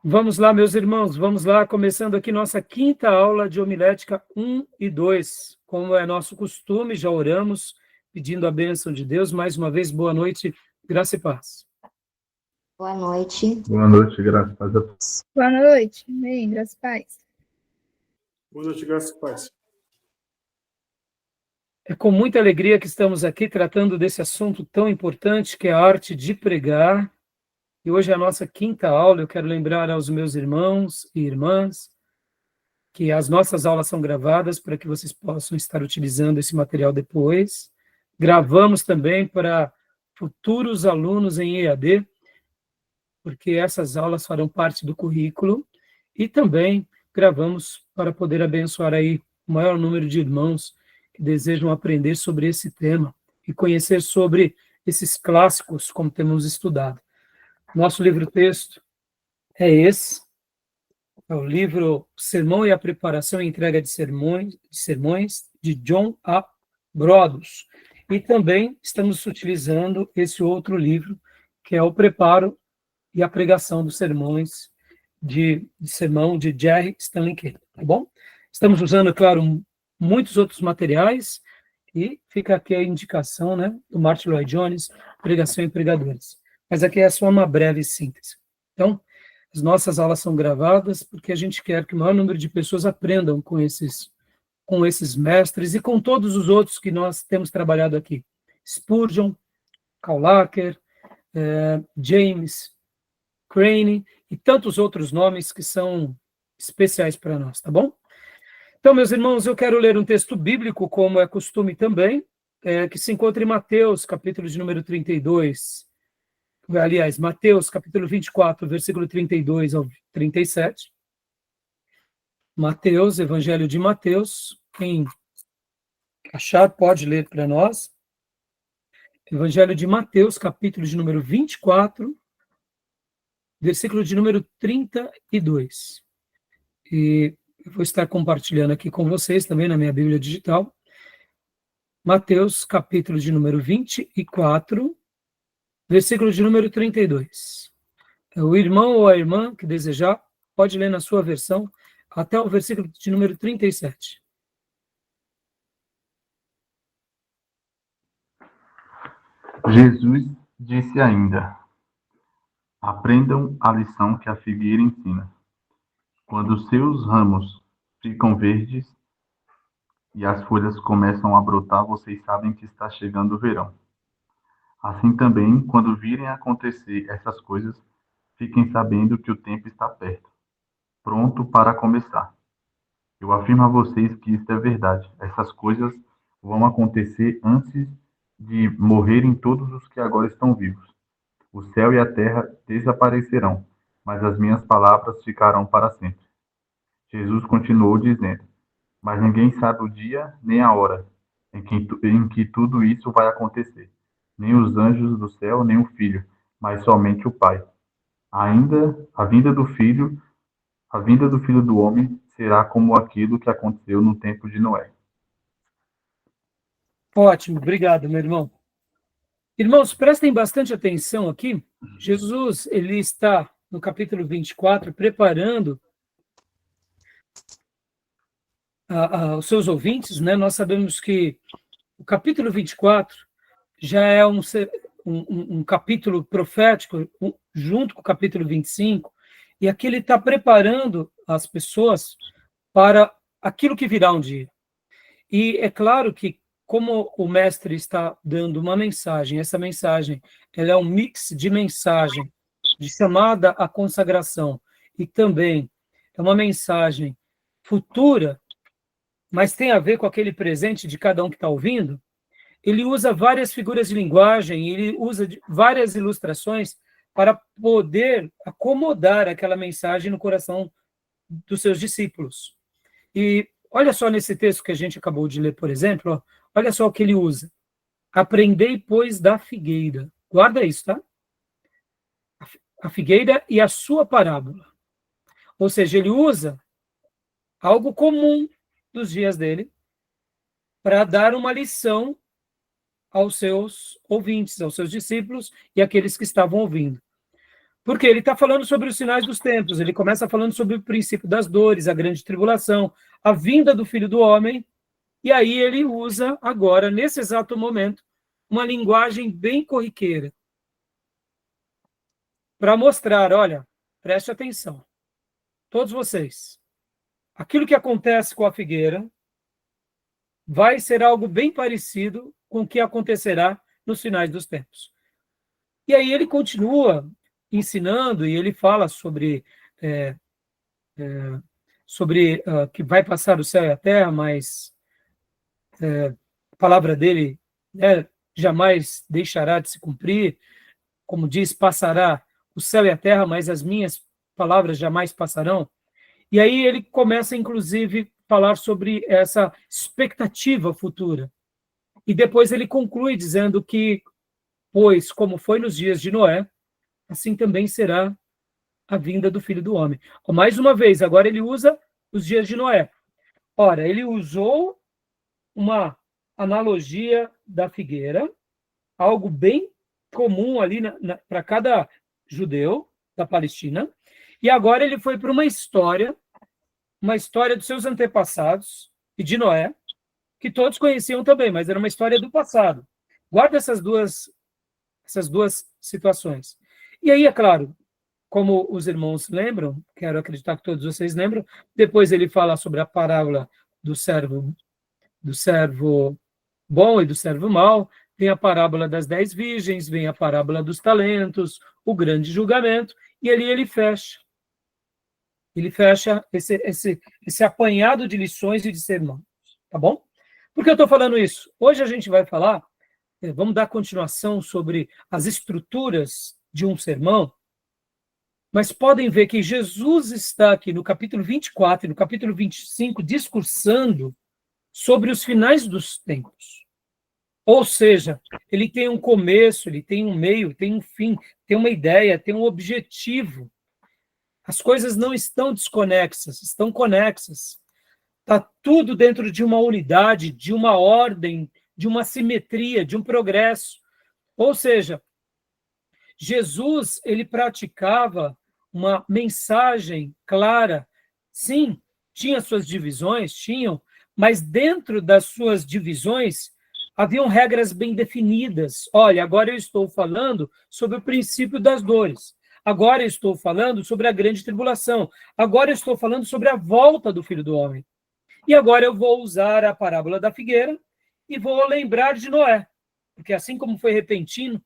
Vamos lá, meus irmãos, vamos lá, começando aqui nossa quinta aula de homilética 1 e 2. Como é nosso costume, já oramos, pedindo a bênção de Deus. Mais uma vez, boa noite, graça e paz. Boa noite. Boa noite, graças a Deus. Boa noite, amém, graças a paz. Boa noite, graças e paz. É com muita alegria que estamos aqui tratando desse assunto tão importante que é a arte de pregar. E hoje é a nossa quinta aula. Eu quero lembrar aos meus irmãos e irmãs que as nossas aulas são gravadas para que vocês possam estar utilizando esse material depois. Gravamos também para futuros alunos em EAD, porque essas aulas farão parte do currículo, e também gravamos para poder abençoar aí o maior número de irmãos que desejam aprender sobre esse tema e conhecer sobre esses clássicos, como temos estudado. Nosso livro-texto é esse, é o livro Sermão e a Preparação e Entrega de Sermões, de John A. Broadus. E também estamos utilizando esse outro livro, que é o Preparo e a Pregação dos Sermões, de sermão de Jerry Stanley Kelly, tá bom? Estamos usando, claro, muitos outros materiais, e fica aqui a indicação, né, do Martin Lloyd Jones, Pregação e Pregadores. Mas aqui é só uma breve síntese. Então, as nossas aulas são gravadas porque a gente quer que o maior número de pessoas aprendam com esses mestres e com todos os outros que nós temos trabalhado aqui. Spurgeon, Karl Lacker, James Crane e tantos outros nomes que são especiais para nós, tá bom? Então, meus irmãos, eu quero ler um texto bíblico, como é costume também, que se encontra em Mateus, capítulo de número 32. Aliás, Mateus, capítulo 24, versículo 32 ao 37. Mateus, Evangelho de Mateus. Quem achar, pode ler para nós. Evangelho de Mateus, capítulo de número 24, versículo de número 32. E eu vou estar compartilhando aqui com vocês também na minha Bíblia digital. Mateus, capítulo de número 24, versículo de número 32. O irmão ou a irmã que desejar, pode ler na sua versão até o versículo de número 37. Jesus disse ainda: aprendam a lição que a figueira ensina. Quando os seus ramos ficam verdes e as folhas começam a brotar, vocês sabem que está chegando o verão. Assim também, quando virem acontecer essas coisas, fiquem sabendo que o tempo está perto, pronto para começar. Eu afirmo a vocês que isto é verdade. Essas coisas vão acontecer antes de morrerem todos os que agora estão vivos. O céu e a terra desaparecerão, mas as minhas palavras ficarão para sempre. Jesus continuou dizendo: mas ninguém sabe o dia nem a hora em que tudo isso vai acontecer. Nem os anjos do céu, nem o Filho, mas somente o Pai. Ainda a vinda do Filho do Homem será como aquilo que aconteceu no tempo de Noé. Ótimo, obrigado, meu irmão. Irmãos, prestem bastante atenção aqui. Jesus, ele está no capítulo 24, preparando os seus ouvintes, né? Nós sabemos que o capítulo 24 já é um capítulo profético, junto com o capítulo 25, e aqui ele está preparando as pessoas para aquilo que virá um dia. E é claro que, como o mestre está dando uma mensagem, essa mensagem ela é um mix de mensagem, de chamada à consagração, e também é uma mensagem futura, mas tem a ver com aquele presente de cada um que está ouvindo. Ele usa várias figuras de linguagem, ele usa várias ilustrações para poder acomodar aquela mensagem no coração dos seus discípulos. E olha só nesse texto que a gente acabou de ler, por exemplo, ó, olha só o que ele usa. Aprendei, pois, da figueira. Guarda isso, tá? A figueira e a sua parábola. Ou seja, ele usa algo comum dos dias dele para dar uma lição aos seus ouvintes, aos seus discípulos e àqueles que estavam ouvindo. Porque ele está falando sobre os sinais dos tempos, ele começa falando sobre o princípio das dores, a grande tribulação, a vinda do Filho do Homem, e aí ele usa agora, nesse exato momento, uma linguagem bem corriqueira, para mostrar, olha, preste atenção, todos vocês, aquilo que acontece com a figueira vai ser algo bem parecido com o que acontecerá nos finais dos tempos. E aí ele continua ensinando, e ele fala sobre que vai passar o céu e a terra, mas a palavra dele, né, jamais deixará de se cumprir. Como diz, passará o céu e a terra, mas as minhas palavras jamais passarão. E aí ele começa, inclusive, a falar sobre essa expectativa futura. E depois ele conclui dizendo que, pois, como foi nos dias de Noé, assim também será a vinda do Filho do Homem. Mais uma vez, agora ele usa os dias de Noé. Ora, ele usou uma analogia da figueira, algo bem comum ali para cada judeu da Palestina, e agora ele foi para uma história dos seus antepassados e de Noé, que todos conheciam também, mas era uma história do passado. Guarda essas duas situações. E aí, é claro, como os irmãos lembram, quero acreditar que todos vocês lembram, depois ele fala sobre a parábola do servo bom e do servo mau, tem a parábola das 10 virgens, vem a parábola dos talentos, o grande julgamento, e ali ele fecha. Ele fecha esse apanhado de lições e de sermão. Tá bom? Por que eu estou falando isso? Hoje a gente vai falar, vamos dar continuação sobre as estruturas de um sermão, mas podem ver que Jesus está aqui no capítulo 24 e no capítulo 25 discursando sobre os finais dos tempos. Ou seja, ele tem um começo, ele tem um meio, tem um fim, tem uma ideia, tem um objetivo. As coisas não estão desconexas, estão conexas. Está tudo dentro de uma unidade, de uma ordem, de uma simetria, de um progresso. Ou seja, Jesus, ele praticava uma mensagem clara. Sim, tinha suas divisões, mas dentro das suas divisões haviam regras bem definidas. Olha, agora eu estou falando sobre o princípio das dores. Agora eu estou falando sobre a grande tribulação. Agora eu estou falando sobre a volta do Filho do Homem. E agora eu vou usar a parábola da figueira e vou lembrar de Noé. Porque assim como foi repentino,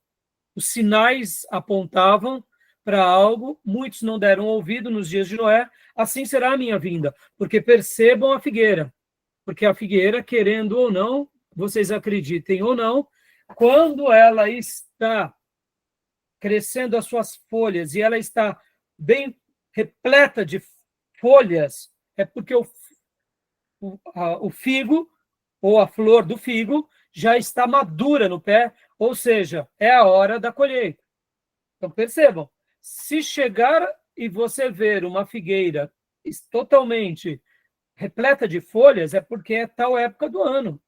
os sinais apontavam para algo, muitos não deram ouvido nos dias de Noé, assim será a minha vinda. Porque percebam a figueira. Porque a figueira, querendo ou não, vocês acreditem ou não, quando ela está crescendo as suas folhas e ela está bem repleta de folhas, é porque o figo, ou a flor do figo, já está madura no pé, ou seja, é a hora da colheita. Então, percebam, se chegar e você ver uma figueira totalmente repleta de folhas, é porque é tal época do ano.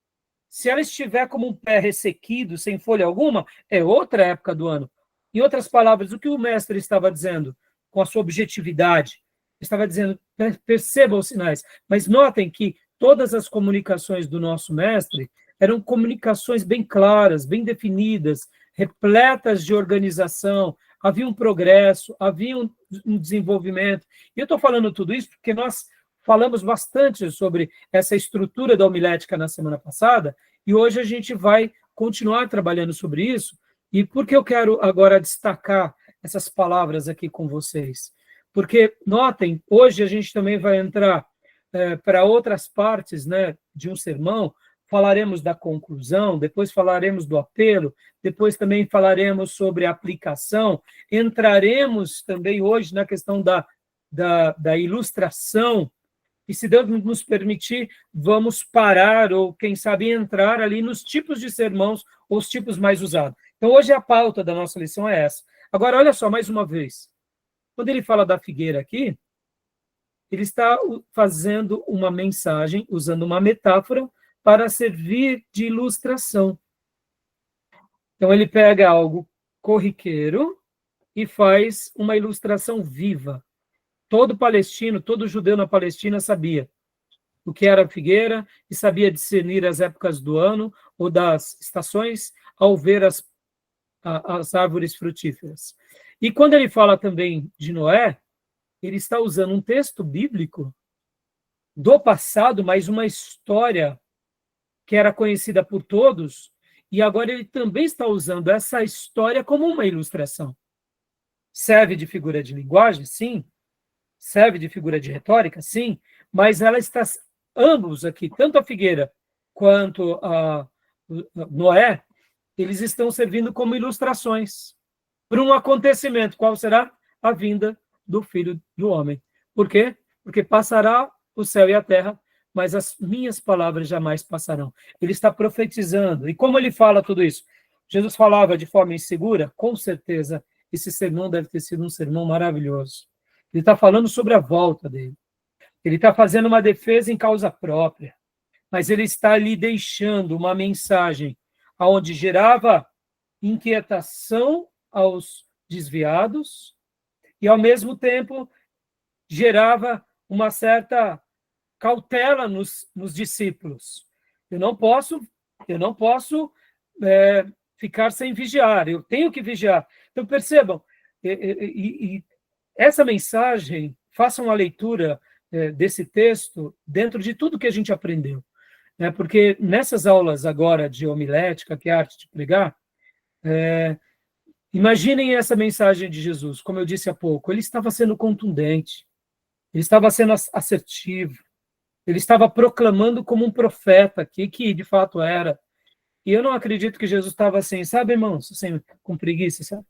Se ela estiver como um pé ressequido, sem folha alguma, é outra época do ano. Em outras palavras, o que o mestre estava dizendo com a sua objetividade? Estava dizendo, percebam os sinais, mas notem que todas as comunicações do nosso mestre eram comunicações bem claras, bem definidas, repletas de organização, havia um progresso, havia um desenvolvimento. E eu estou falando tudo isso porque nós falamos bastante sobre essa estrutura da homilética na semana passada, e hoje a gente vai continuar trabalhando sobre isso. E por que eu quero agora destacar essas palavras aqui com vocês? Porque, notem, hoje a gente também vai entrar para outras partes, né, de um sermão, falaremos da conclusão, depois falaremos do apelo, depois também falaremos sobre a aplicação, entraremos também hoje na questão da ilustração, e se Deus nos permitir, vamos parar, ou quem sabe entrar ali nos tipos de sermãos, ou os tipos mais usados. Então, hoje a pauta da nossa lição é essa. Agora, olha só, mais uma vez. Quando ele fala da figueira aqui, ele está fazendo uma mensagem, usando uma metáfora, para servir de ilustração. Então, ele pega algo corriqueiro e faz uma ilustração viva. Todo palestino, todo judeu na Palestina sabia o que era a figueira e sabia discernir as épocas do ano ou das estações ao ver as árvores frutíferas. E quando ele fala também de Noé, ele está usando um texto bíblico do passado, mas uma história que era conhecida por todos, e agora ele também está usando essa história como uma ilustração. Serve de figura de linguagem? Sim. Serve de figura de retórica? Sim. Mas ela está, ambos aqui, tanto a figueira quanto a Noé, eles estão servindo como ilustrações para um acontecimento. Qual será? A vinda do Filho do Homem. Por quê? Porque passará o céu e a terra, mas as minhas palavras jamais passarão. Ele está profetizando. E como ele fala tudo isso? Jesus falava de forma insegura? Com certeza, esse sermão deve ter sido um sermão maravilhoso. Ele está falando sobre a volta dele. Ele está fazendo uma defesa em causa própria, mas ele está ali deixando uma mensagem onde gerava inquietação aos desviados e, ao mesmo tempo, gerava uma certa cautela nos discípulos. Eu não posso ficar sem vigiar, eu tenho que vigiar. Então, percebam, essa mensagem, façam a leitura desse texto dentro de tudo que a gente aprendeu. Porque nessas aulas agora de homilética, que é a arte de pregar, imaginem essa mensagem de Jesus, como eu disse há pouco, ele estava sendo contundente, ele estava sendo assertivo, ele estava proclamando como um profeta aqui, que de fato era. E eu não acredito que Jesus estava assim, sabe, irmãos, assim, com preguiça, sabe?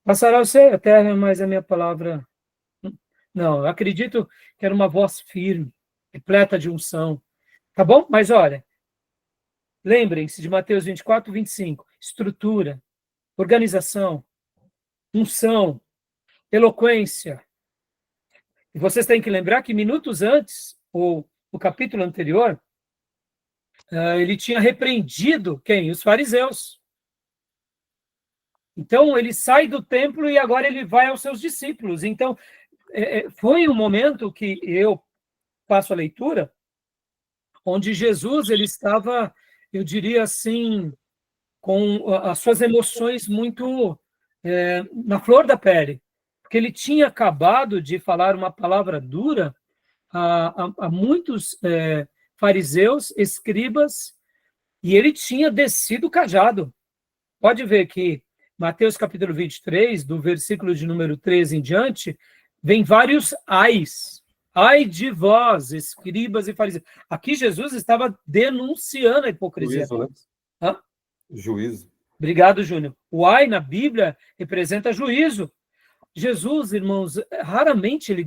Passará o céu e a terra, mas a minha palavra... Não, eu acredito que era uma voz firme, repleta de unção. Tá bom? Mas olha, lembrem-se de Mateus 24, 25. Estrutura, organização, unção, eloquência. E vocês têm que lembrar que minutos antes, ou no capítulo anterior, ele tinha repreendido quem? Os fariseus. Então, ele sai do templo e agora ele vai aos seus discípulos. Então, foi um momento que eu faço a leitura, onde Jesus ele estava, eu diria assim, com as suas emoções muito na flor da pele, porque ele tinha acabado de falar uma palavra dura a muitos fariseus, escribas, e ele tinha descido o cajado. Pode ver que Mateus capítulo 23, do versículo de número 13 em diante, vem vários ais. Ai de vós, escribas e fariseus. Aqui Jesus estava denunciando a hipocrisia. Juízo, né? Hã? Juízo. Obrigado, Júnior. O ai na Bíblia representa juízo. Jesus, irmãos, raramente ele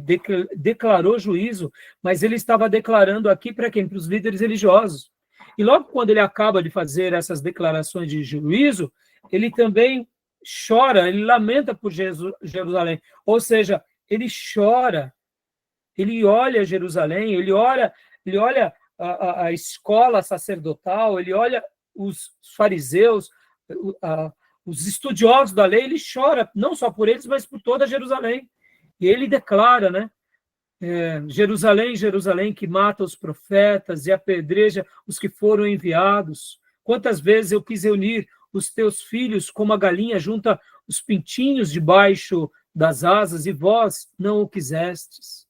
declarou juízo, mas ele estava declarando aqui para quem? Para os líderes religiosos. E logo quando ele acaba de fazer essas declarações de juízo, ele também chora, ele lamenta por Jerusalém. Ou seja, ele chora, ele olha Jerusalém, ele olha a escola sacerdotal, ele olha os fariseus, os estudiosos da lei, ele chora, não só por eles, mas por toda Jerusalém. E ele declara, né? Jerusalém, Jerusalém, que mata os profetas e apedreja os que foram enviados. Quantas vezes eu quis reunir os teus filhos como a galinha junta os pintinhos debaixo das asas, e vós não o quisestes.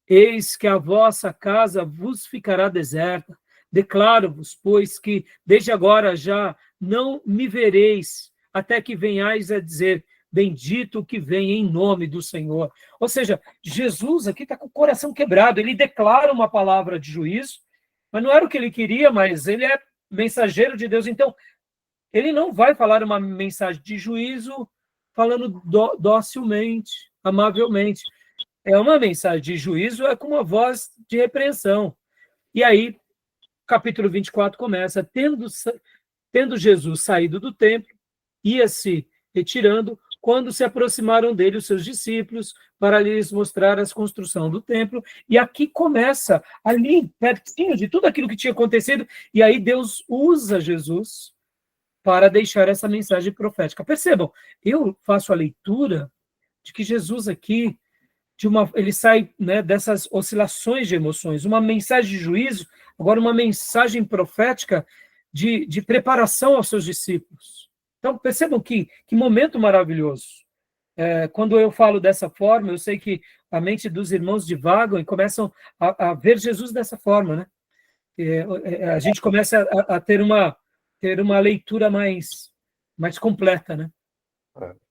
Eis que a vossa casa vos ficará deserta. Declaro-vos, pois, que desde agora já não me vereis, até que venhais a dizer, bendito o que vem em nome do Senhor. Ou seja, Jesus aqui está com o coração quebrado, ele declara uma palavra de juízo, mas não era o que ele queria, mas ele é mensageiro de Deus, então ele não vai falar uma mensagem de juízo falando docilmente, amavelmente. É uma mensagem de juízo, é com uma voz de repreensão. E aí, capítulo 24 começa, tendo Jesus saído do templo, ia se retirando, quando se aproximaram dele os seus discípulos, para lhes mostrar a construção do templo, e aqui começa, ali, pertinho de tudo aquilo que tinha acontecido, e aí Deus usa Jesus para deixar essa mensagem profética. Percebam, eu faço a leitura de que Jesus aqui, ele sai, né, dessas oscilações de emoções, uma mensagem de juízo, agora uma mensagem profética de preparação aos seus discípulos. Então, percebam que momento maravilhoso. Quando eu falo dessa forma, eu sei que a mente dos irmãos divagam e começam a ver Jesus dessa forma, né? A gente começa a ter uma leitura mais completa, né?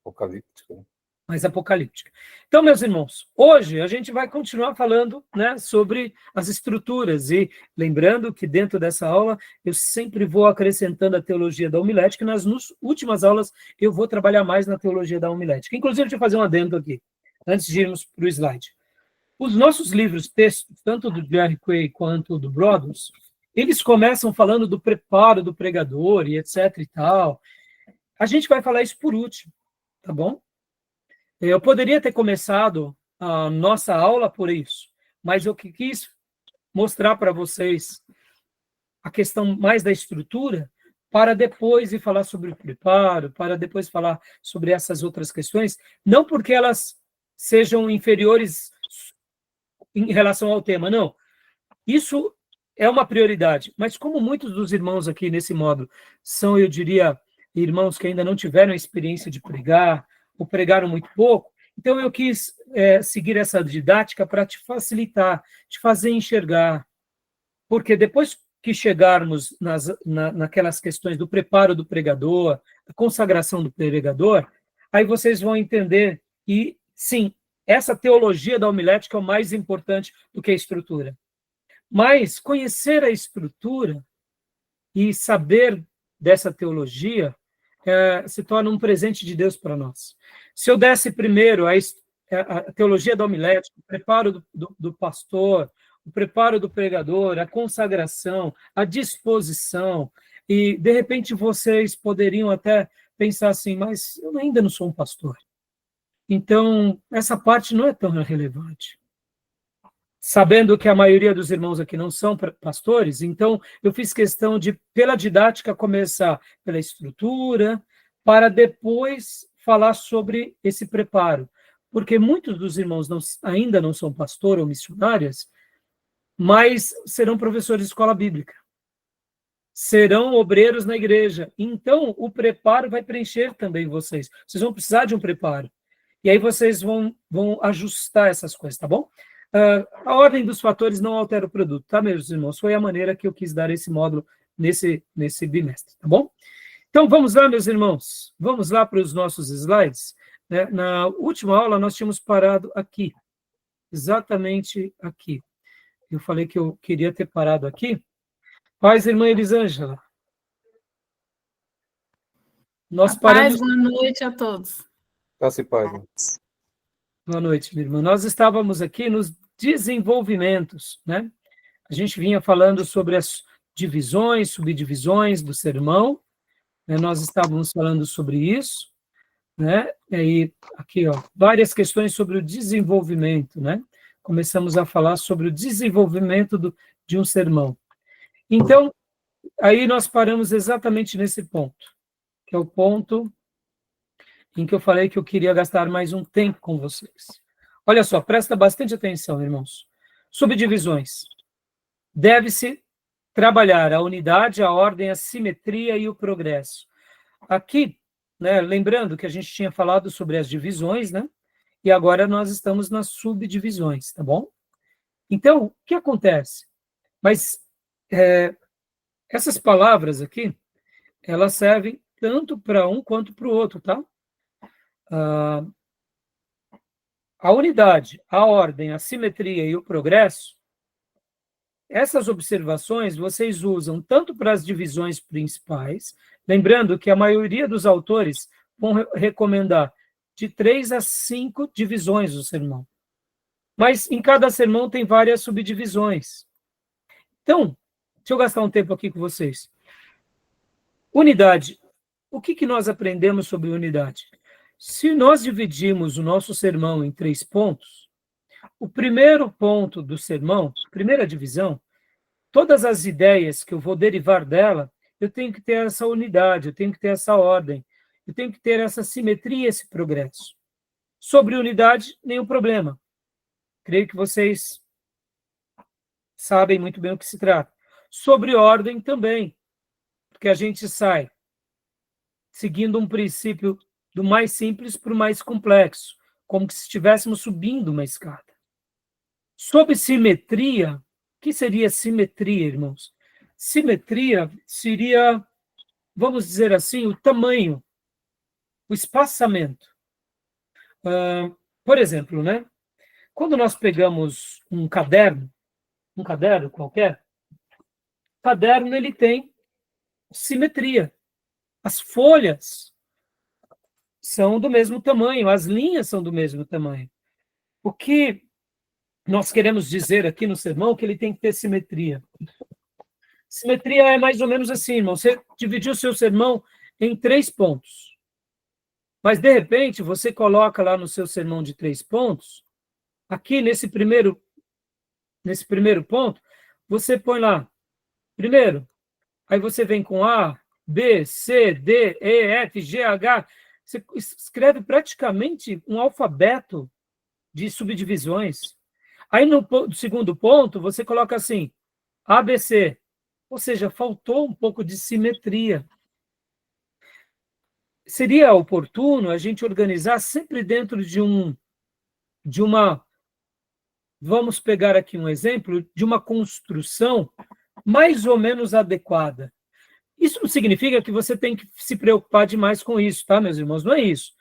Apocalíptica. Mais apocalíptica. Então, meus irmãos, hoje a gente vai continuar falando, né, sobre as estruturas, e lembrando que dentro dessa aula eu sempre vou acrescentando a teologia da homilética, e nas últimas aulas eu vou trabalhar mais na teologia da homilética. Inclusive, deixa eu fazer um adendo aqui, antes de irmos para o slide. Os nossos livros, textos, tanto do Jerry Quay quanto do Brothers, eles começam falando do preparo do pregador e etc e tal. A gente vai falar isso por último, tá bom? Eu poderia ter começado a nossa aula por isso, mas eu quis mostrar para vocês a questão mais da estrutura, para depois ir falar sobre o preparo, para depois falar sobre essas outras questões, não porque elas sejam inferiores em relação ao tema, não. Isso é uma prioridade, mas como muitos dos irmãos aqui nesse módulo são, eu diria, irmãos que ainda não tiveram a experiência de pregar, ou pregaram muito pouco, então eu quis seguir essa didática para te facilitar, te fazer enxergar, porque depois que chegarmos naquelas questões do preparo do pregador, da consagração do pregador, aí vocês vão entender que, sim, essa teologia da homilética é o mais importante do que a estrutura. Mas conhecer a estrutura e saber dessa teologia se torna um presente de Deus para nós. Se eu desse primeiro a teologia da homilética, o preparo do pastor, o preparo do pregador, a consagração, a disposição, e de repente vocês poderiam até pensar assim, mas eu ainda não sou um pastor. Então, essa parte não é tão relevante. Sabendo que a maioria dos irmãos aqui não são pastores, então eu fiz questão de, pela didática, começar pela estrutura, para depois falar sobre esse preparo. Porque muitos dos irmãos ainda não são pastor ou missionários, mas serão professores de escola bíblica. Serão obreiros na igreja. Então, o preparo vai preencher também vocês. Vocês vão precisar de um preparo. E aí vocês vão ajustar essas coisas, tá bom? A ordem dos fatores não altera o produto, tá, meus irmãos? Foi a maneira que eu quis dar esse módulo nesse bimestre, tá bom? Então, vamos lá, meus irmãos. Vamos lá para os nossos slides. Na última aula, nós tínhamos parado aqui. Exatamente aqui. Eu falei que eu queria ter parado aqui. Paz, irmã Elisângela. Nós paramos... Boa noite a todos. Graça e paz. Boa noite, minha irmã. Nós estávamos aqui nos desenvolvimentos, né? A gente vinha falando sobre as divisões, subdivisões do sermão, né? Nós estávamos falando sobre isso, né? E aí, aqui, ó, várias questões sobre o desenvolvimento, né? Começamos a falar sobre o desenvolvimento de um sermão. Então, aí nós paramos exatamente nesse ponto, que é o ponto em que eu falei que eu queria gastar mais um tempo com vocês. Olha só, presta bastante atenção, irmãos. Subdivisões. Deve-se trabalhar a unidade, a ordem, a simetria e o progresso. Aqui, né, lembrando que a gente tinha falado sobre as divisões, né? E agora nós estamos nas subdivisões, tá bom? Então, o que acontece? Mas essas palavras aqui, elas servem tanto para um quanto para o outro, tá? A unidade, a ordem, a simetria e o progresso, essas observações vocês usam tanto para as divisões principais, lembrando que a maioria dos autores vão recomendar de 3 a 5 divisões do sermão. Mas em cada sermão tem várias subdivisões. Então, deixa eu gastar um tempo aqui com vocês. Unidade. O que nós aprendemos sobre unidade? Se nós dividimos o nosso sermão em 3 pontos, o primeiro ponto do sermão, primeira divisão, todas as ideias que eu vou derivar dela, eu tenho que ter essa unidade, eu tenho que ter essa ordem, eu tenho que ter essa simetria, esse progresso. Sobre unidade, nenhum problema. Creio que vocês sabem muito bem o que se trata. Sobre ordem também, porque a gente sai seguindo um princípio do mais simples para o mais complexo, como se estivéssemos subindo uma escada. Sobre simetria, o que seria simetria, irmãos? Simetria seria, vamos dizer assim, o tamanho, o espaçamento. Por exemplo, né? Quando nós pegamos um caderno qualquer, o caderno ele tem simetria. As folhas são do mesmo tamanho, as linhas são do mesmo tamanho. O que nós queremos dizer aqui no sermão é que ele tem que ter simetria. Simetria é mais ou menos assim, irmão. Você dividiu o seu sermão em 3 pontos. Mas, de repente, você coloca lá no seu sermão de 3 pontos, aqui nesse primeiro ponto, você põe lá, primeiro, aí você vem com A, B, C, D, E, F, G, H, você escreve praticamente um alfabeto de subdivisões. Aí no segundo ponto, você coloca assim, A, B, C, ou seja, faltou um pouco de simetria. Seria oportuno a gente organizar sempre dentro de uma, vamos pegar aqui um exemplo, de uma construção mais ou menos adequada. Isso não significa que você tem que se preocupar demais com isso, tá, meus irmãos? Não é isso.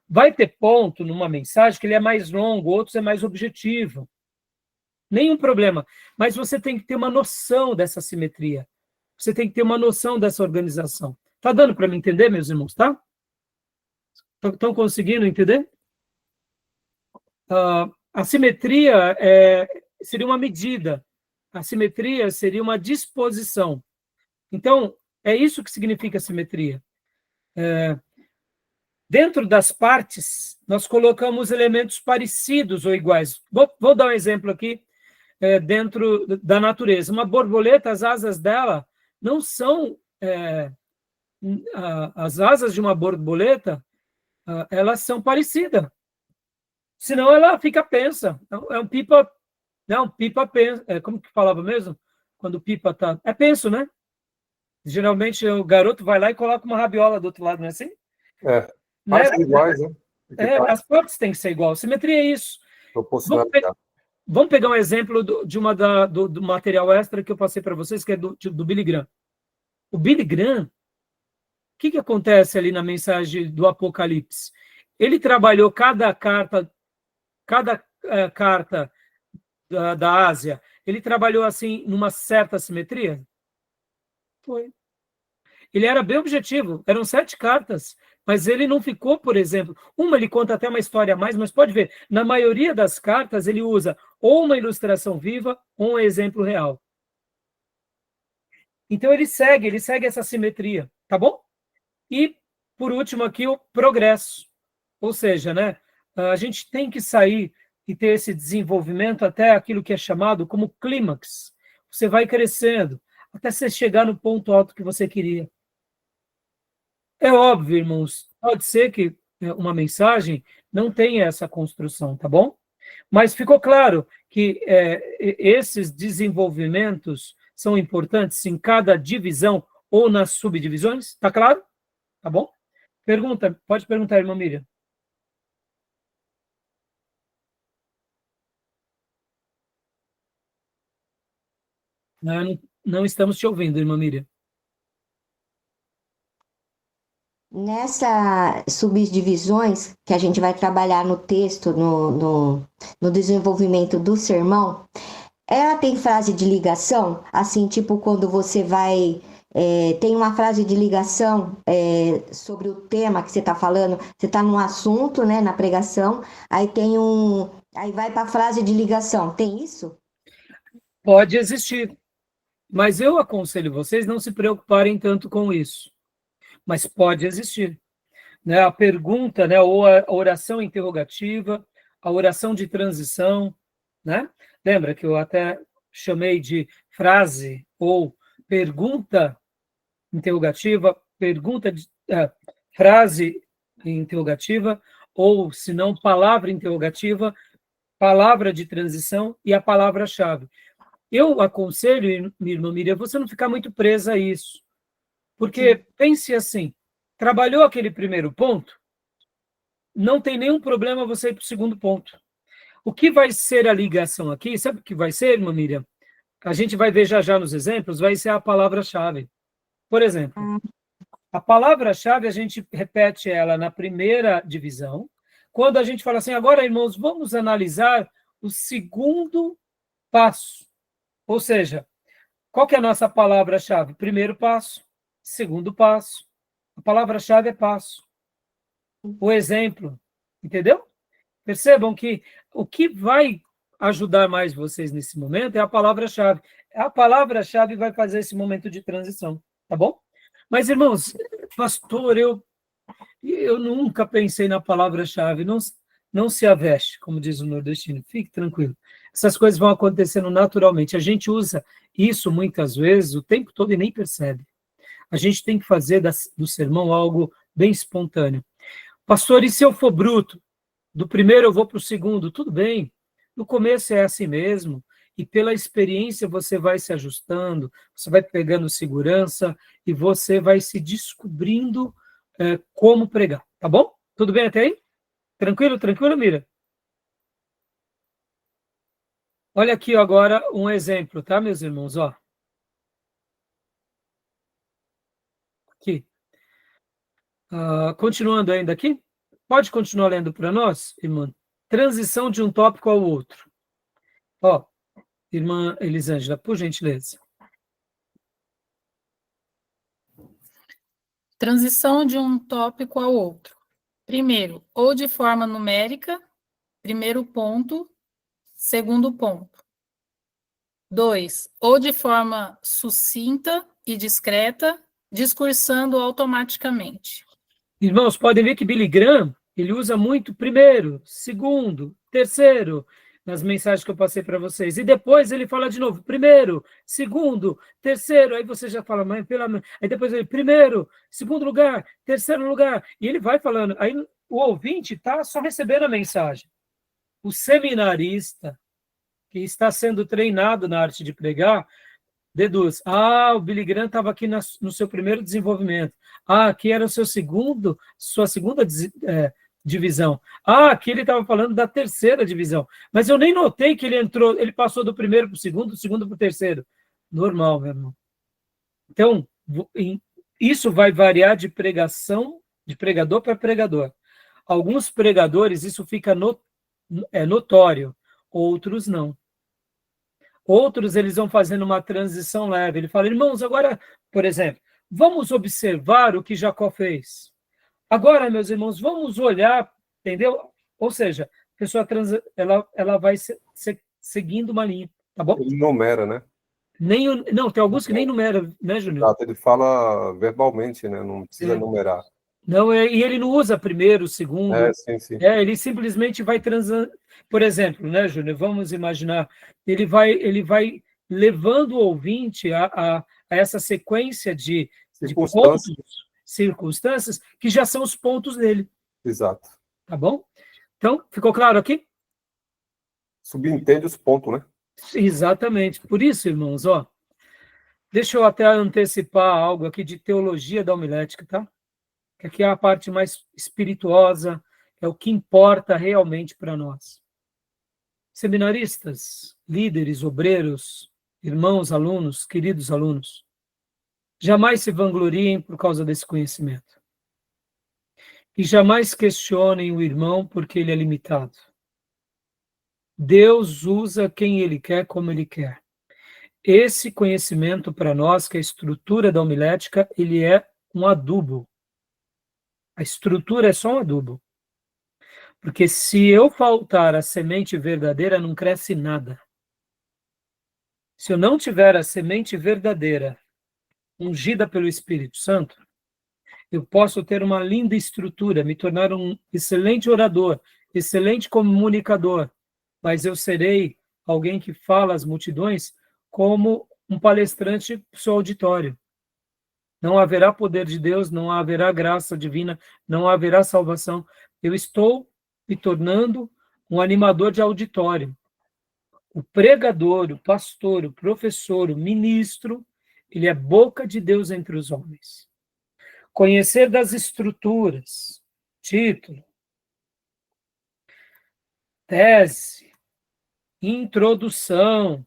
Vai ter ponto numa mensagem que ele é mais longo, outros é mais objetivo. Nenhum problema. Mas você tem que ter uma noção dessa simetria. Você tem que ter uma noção dessa organização. Tá dando para me entender, meus irmãos, tá? Estão conseguindo entender? A simetria seria uma medida. A simetria seria uma disposição. Então, é isso que significa simetria. Dentro das partes, nós colocamos elementos parecidos ou iguais. Vou dar um exemplo aqui, dentro da natureza. Uma borboleta, as asas dela não são... as asas de uma borboleta, elas são parecidas. Senão ela fica pensa. É um pipa... Não, pipa pensa. Como que falava mesmo? Quando o pipa tá... É penso, né? Geralmente o garoto vai lá e coloca uma rabiola do outro lado, não é assim? Partem iguais, né? As partes têm que ser igual. Simetria é isso. Vamos pegar um exemplo do material extra que eu passei para vocês, que é do Billy Graham. O Billy Graham, o que acontece ali na mensagem do Apocalipse? Ele trabalhou cada carta da Ásia, ele trabalhou assim numa certa simetria? Foi. Ele era bem objetivo, eram 7 cartas, mas ele não ficou, por exemplo, ele conta até uma história a mais, mas pode ver, na maioria das cartas ele usa ou uma ilustração viva ou um exemplo real. Então ele segue essa simetria, tá bom? E, por último aqui, o progresso. Ou seja, né, a gente tem que sair e ter esse desenvolvimento até aquilo que é chamado como clímax. Você vai crescendo até você chegar no ponto alto que você queria. É óbvio, irmãos, pode ser que uma mensagem não tenha essa construção, tá bom? Mas ficou claro que esses desenvolvimentos são importantes em cada divisão ou nas subdivisões? Tá claro? Tá bom? Pode perguntar, irmã Miriam. Não estamos te ouvindo, irmã Miriam. Nessas subdivisões que a gente vai trabalhar no texto, no desenvolvimento do sermão, ela tem frase de ligação, assim, tipo quando você vai... tem uma frase de ligação sobre o tema que você está falando, você está num assunto, né, na pregação, aí vai para a frase de ligação, tem isso? Pode existir, mas eu aconselho vocês não se preocuparem tanto com isso, mas pode existir. Né? A pergunta, né, ou a oração interrogativa, a oração de transição, né? Lembra que eu até chamei de frase ou pergunta interrogativa, frase interrogativa, ou, se não, palavra interrogativa, palavra de transição e a palavra-chave. Eu aconselho, minha irmã Miriam, você não ficar muito presa a isso. Porque, pense assim, trabalhou aquele primeiro ponto, não tem nenhum problema você ir para o segundo ponto. O que vai ser a ligação aqui, sabe o que vai ser, irmã Miriam? A gente vai ver já nos exemplos, vai ser a palavra-chave. Por exemplo, a palavra-chave, a gente repete ela na primeira divisão. Quando a gente fala assim, agora, irmãos, vamos analisar o segundo passo. Ou seja, qual que é a nossa palavra-chave? Primeiro passo, segundo passo. A palavra-chave é passo. O exemplo, entendeu? Percebam que o que vai ajudar mais vocês nesse momento é a palavra-chave. A palavra-chave vai fazer esse momento de transição, tá bom? Mas, irmãos, pastor, eu nunca pensei na palavra-chave, não se aveste, como diz o nordestino, fique tranquilo. Essas coisas vão acontecendo naturalmente. A gente usa isso muitas vezes o tempo todo e nem percebe. A gente tem que fazer do sermão algo bem espontâneo. Pastor, e se eu for bruto? Do primeiro eu vou para o segundo, tudo bem. No começo é assim mesmo, e pela experiência você vai se ajustando, você vai pegando segurança e você vai se descobrindo como pregar, tá bom? Tudo bem até aí? Tranquilo, Mira? Olha aqui agora um exemplo, tá, meus irmãos? Ó. Aqui. Continuando ainda aqui. Pode continuar lendo para nós, irmã? Transição de um tópico ao outro. Ó, irmã Elisângela, por gentileza. Transição de um tópico ao outro. Primeiro, ou de forma numérica, primeiro ponto, segundo ponto. 2, ou de forma sucinta e discreta, discursando automaticamente. Irmãos, podem ver que Billy Graham, ele usa muito primeiro, segundo, terceiro, nas mensagens que eu passei para vocês. E depois ele fala de novo, primeiro, segundo, terceiro. Aí você já fala, mas aí depois ele, primeiro, segundo lugar, terceiro lugar. E ele vai falando. Aí o ouvinte está só recebendo a mensagem. O seminarista, que está sendo treinado na arte de pregar, deduz. O Billy Graham estava aqui no seu primeiro desenvolvimento. Aqui era sua segunda divisão. Aqui ele estava falando da terceira divisão. Mas eu nem notei que ele passou do primeiro para o segundo, do segundo para o terceiro. Normal, meu irmão. Então, isso vai variar de pregação, de pregador para pregador. Alguns pregadores, isso fica notório, outros não. Outros, eles vão fazendo uma transição leve. Ele fala, irmãos, agora, por exemplo, vamos observar o que Jacó fez. Agora, meus irmãos, vamos olhar, entendeu? Ou seja, a pessoa ela vai seguindo uma linha, tá bom? Ele numera, né? Não, tem alguns que nem numera, né, Júnior? Exato, ele fala verbalmente, né? Não precisa numerar. Não, e ele não usa primeiro, segundo. Sim. Ele simplesmente vai transando. Por exemplo, né, Júnior? Vamos imaginar, ele vai levando o ouvinte a essa sequência de pontos, circunstâncias, que já são os pontos dele. Exato. Tá bom? Então, ficou claro aqui? Subentende os pontos, né? Exatamente. Por isso, irmãos, ó, deixa eu até antecipar algo aqui de teologia da homilética, tá? Que aqui é a parte mais espirituosa, é o que importa realmente para nós. Seminaristas, líderes, obreiros, irmãos, alunos, queridos alunos, jamais se vangloriem por causa desse conhecimento. E jamais questionem o irmão porque ele é limitado. Deus usa quem ele quer, como ele quer. Esse conhecimento para nós, que é a estrutura da homilética, ele é um adubo. A estrutura é só um adubo. Porque se eu faltar a semente verdadeira, não cresce nada. Se eu não tiver a semente verdadeira, ungida pelo Espírito Santo, eu posso ter uma linda estrutura, me tornar um excelente orador, excelente comunicador, mas eu serei alguém que fala às multidões como um palestrante para o seu auditório. não haverá poder de Deus, não haverá graça divina, não haverá salvação. Eu estou me tornando um animador de auditório. O pregador, o pastor, o professor, o ministro, ele é boca de Deus entre os homens. Conhecer das estruturas, título, tese, introdução,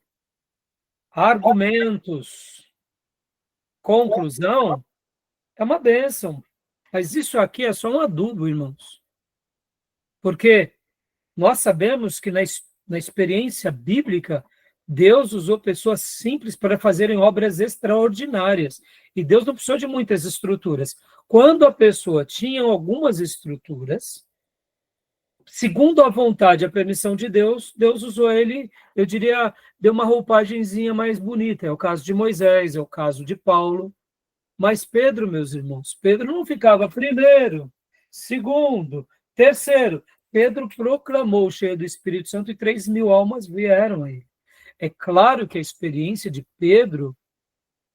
argumentos, conclusão, é uma bênção. Mas isso aqui é só um adubo, irmãos. Porque nós sabemos que na experiência bíblica, Deus usou pessoas simples para fazerem obras extraordinárias. E Deus não precisou de muitas estruturas. Quando a pessoa tinha algumas estruturas, segundo a vontade e a permissão de Deus, Deus usou ele, eu diria, deu uma roupagenzinha mais bonita. É o caso de Moisés, é o caso de Paulo. Mas Pedro, meus irmãos, Pedro não ficava primeiro, segundo, terceiro. Pedro proclamou, cheio do Espírito Santo, e 3.000 almas vieram a ele. É claro que a experiência de Pedro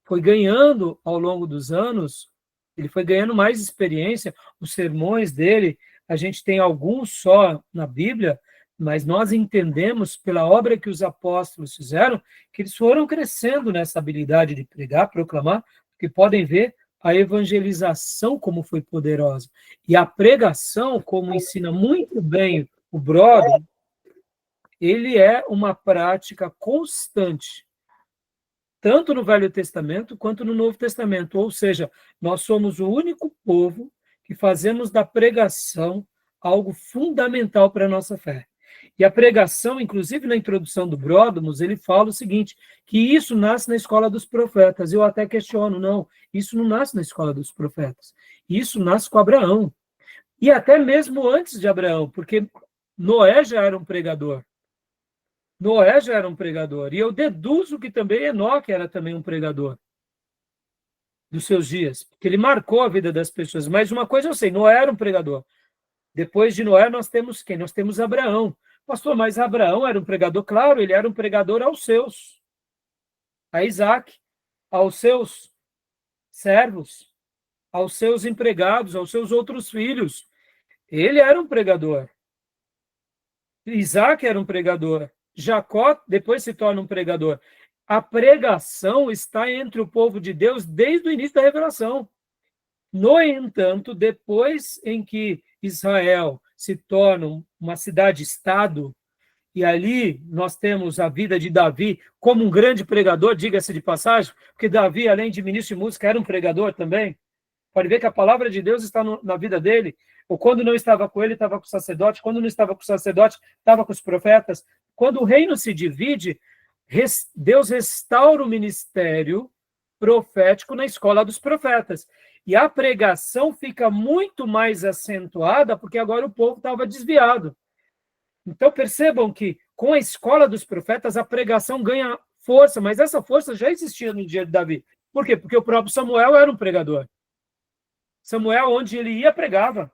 foi ganhando ao longo dos anos, ele foi ganhando mais experiência, os sermões dele, a gente tem alguns só na Bíblia, mas nós entendemos pela obra que os apóstolos fizeram, que eles foram crescendo nessa habilidade de pregar, proclamar, porque podem ver a evangelização como foi poderosa. E a pregação, como ensina muito bem o brother, ele é uma prática constante, tanto no Velho Testamento quanto no Novo Testamento. Ou seja, nós somos o único povo que fazemos da pregação algo fundamental para a nossa fé. E a pregação, inclusive na introdução do Bródomos, ele fala o seguinte, que isso nasce na escola dos profetas. Eu até questiono, não, isso não nasce na escola dos profetas. Isso nasce com Abraão. E até mesmo antes de Abraão, porque Noé já era um pregador. Noé já era um pregador. E eu deduzo que também Enoque era também um pregador dos seus dias, porque ele marcou a vida das pessoas. Mas uma coisa eu sei, Noé era um pregador. Depois de Noé, nós temos quem? Nós temos Abraão. Pastor, mas Abraão era um pregador? Claro, ele era um pregador aos seus. A Isaac, aos seus servos, aos seus empregados, aos seus outros filhos. Ele era um pregador. Isaac era um pregador. Jacó depois se torna um pregador. A pregação está entre o povo de Deus desde o início da revelação. No entanto, depois em que Israel se torna uma cidade-estado, e ali nós temos a vida de Davi como um grande pregador, diga-se de passagem, porque Davi, além de ministro de música, era um pregador também. Pode ver que a palavra de Deus está na vida dele. Ou quando não estava com ele, estava com o sacerdote. Quando não estava com o sacerdote, estava com os profetas. Quando o reino se divide, Deus restaura o ministério profético na escola dos profetas. E a pregação fica muito mais acentuada, porque agora o povo estava desviado. Então percebam que com a escola dos profetas, a pregação ganha força, mas essa força já existia no dia de Davi. Por quê? Porque o próprio Samuel era um pregador. Samuel, onde ele ia, pregava.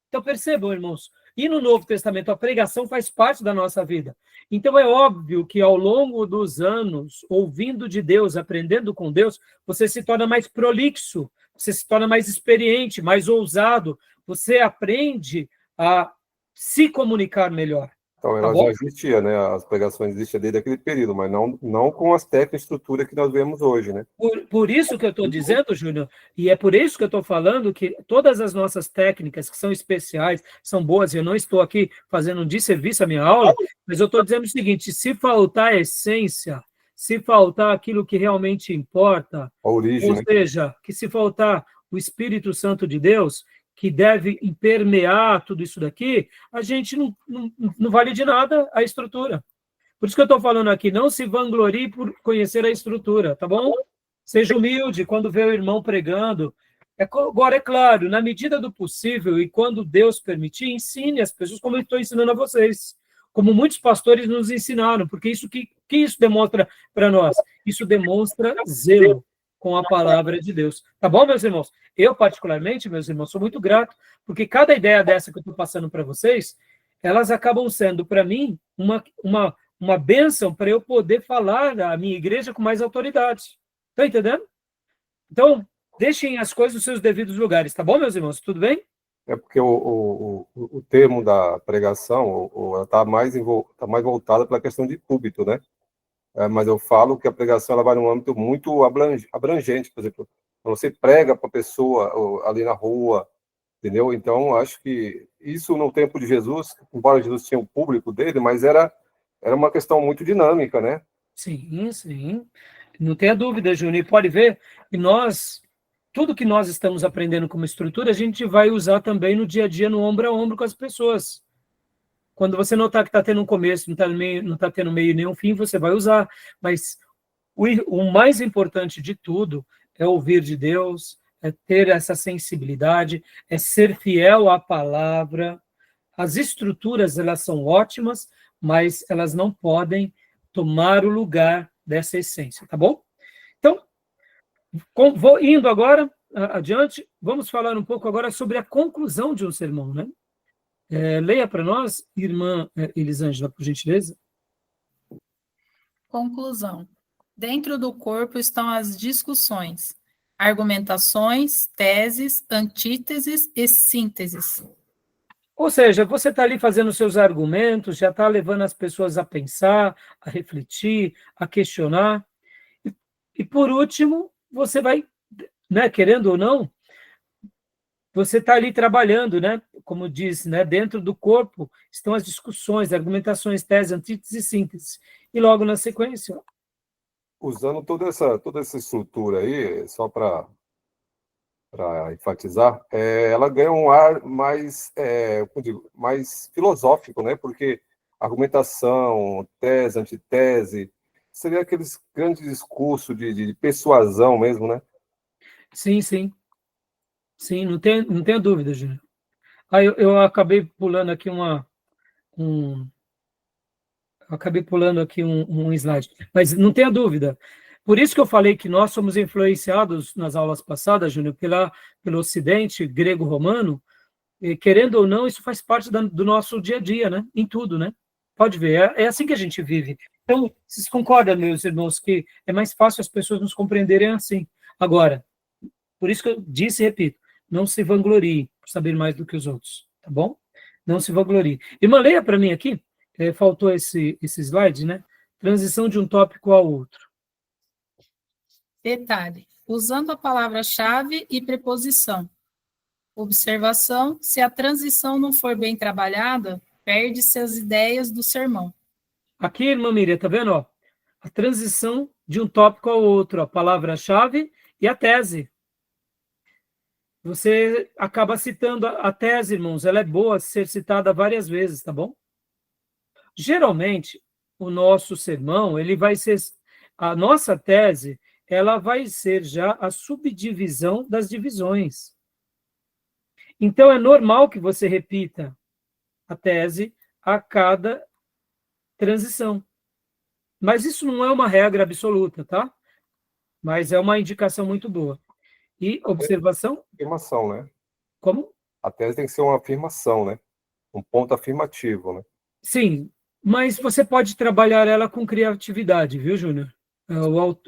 Então percebam, irmãos, e no Novo Testamento a pregação faz parte da nossa vida. Então é óbvio que ao longo dos anos, ouvindo de Deus, aprendendo com Deus, você se torna mais prolixo, você se torna mais experiente, mais ousado, você aprende a se comunicar melhor. Então, ela já existia, né? As pregações existiam desde aquele período, mas não com as técnicas e estrutura que nós vemos hoje, né? Por isso que eu estou dizendo, Júnior, e é por isso que eu estou falando que todas as nossas técnicas, que são especiais, são boas, e eu não estou aqui fazendo um desserviço à minha aula, mas eu estou dizendo o seguinte, se faltar a essência, se faltar aquilo que realmente importa, A origem, ou seja, que se faltar o Espírito Santo de Deus, que deve permear tudo isso daqui, a gente não vale de nada a estrutura. Por isso que eu estou falando aqui, não se vanglorie por conhecer a estrutura, tá bom? Seja humilde quando vê o irmão pregando. Agora, é claro, na medida do possível e quando Deus permitir, ensine as pessoas como eu estou ensinando a vocês. Como muitos pastores nos ensinaram, porque isso que isso demonstra para nós? Isso demonstra zelo com a palavra de Deus. Tá bom, meus irmãos? Eu, particularmente, meus irmãos, sou muito grato, porque cada ideia dessa que eu estou passando para vocês, elas acabam sendo, para mim, uma bênção para eu poder falar à minha igreja com mais autoridade. Está entendendo? Então, deixem as coisas nos seus devidos lugares, tá bom, meus irmãos? Tudo bem? É porque o termo da pregação ela está tá mais voltada para a questão de púlpito, né? Mas eu falo que a pregação ela vai num âmbito muito abrangente, por exemplo, quando você prega para a pessoa ali na rua, entendeu? Então, acho que isso no tempo de Jesus, embora Jesus tinha o público dele, mas era uma questão muito dinâmica, né? Sim, sim. Não tenha dúvida, Júnior. E pode ver que tudo que nós estamos aprendendo como estrutura, a gente vai usar também no dia a dia, no ombro a ombro com as pessoas. Quando você notar que está tendo um começo, não está tendo meio nenhum fim, você vai usar. Mas o mais importante de tudo é ouvir de Deus, é ter essa sensibilidade, é ser fiel à palavra. As estruturas, elas são ótimas, mas elas não podem tomar o lugar dessa essência, tá bom? Então, vou indo agora adiante, vamos falar um pouco agora sobre a conclusão de um sermão, né? Leia para nós, irmã Elisângela, por gentileza. Conclusão. Dentro do corpo estão as discussões, argumentações, teses, antíteses e sínteses. Ou seja, você está ali fazendo seus argumentos, já está levando as pessoas a pensar, a refletir, a questionar. E por último, você vai, né, querendo ou não, você está ali trabalhando, né? Como diz, né? Dentro do corpo estão as discussões, argumentações, teses, antíteses e síntese. E logo na sequência. Usando toda essa estrutura aí, só para enfatizar, ela ganha um ar mais, como digo, mais filosófico, né? Porque argumentação, tese, antitese, seria aqueles grandes discursos de persuasão mesmo, né? Sim, sim. Sim, não tenho dúvida, Júnior. Eu acabei pulando aqui um slide, mas não tenha dúvida. Por isso que eu falei que nós somos influenciados nas aulas passadas, Júnior, pelo Ocidente grego-romano, e, querendo ou não, isso faz parte do nosso dia a dia, né? Em tudo, né? Pode ver, é assim que a gente vive. Então, vocês concordam, meus irmãos, que é mais fácil as pessoas nos compreenderem assim. Agora, por isso que eu disse e repito, não se vanglorie por saber mais do que os outros, tá bom? Não se vanglorie. Irmã, leia para mim aqui, faltou esse slide, né? Transição de um tópico ao outro. Detalhe, usando a palavra-chave e preposição. Observação, se a transição não for bem trabalhada, perde-se as ideias do sermão. Aqui, irmã Miriam, tá vendo? Ó, a transição de um tópico ao outro, a palavra-chave e a tese. Você acaba citando a tese, irmãos, ela é boa ser citada várias vezes, tá bom? Geralmente, o nosso sermão, ele vai ser, a nossa tese, ela vai ser já a subdivisão das divisões. Então, é normal que você repita a tese a cada transição. Mas isso não é uma regra absoluta, tá? Mas é uma indicação muito boa. E observação? Afirmação, né? Como? A tese tem que ser uma afirmação, né? Um ponto afirmativo, né? Sim, mas você pode trabalhar ela com criatividade, viu, Júnior?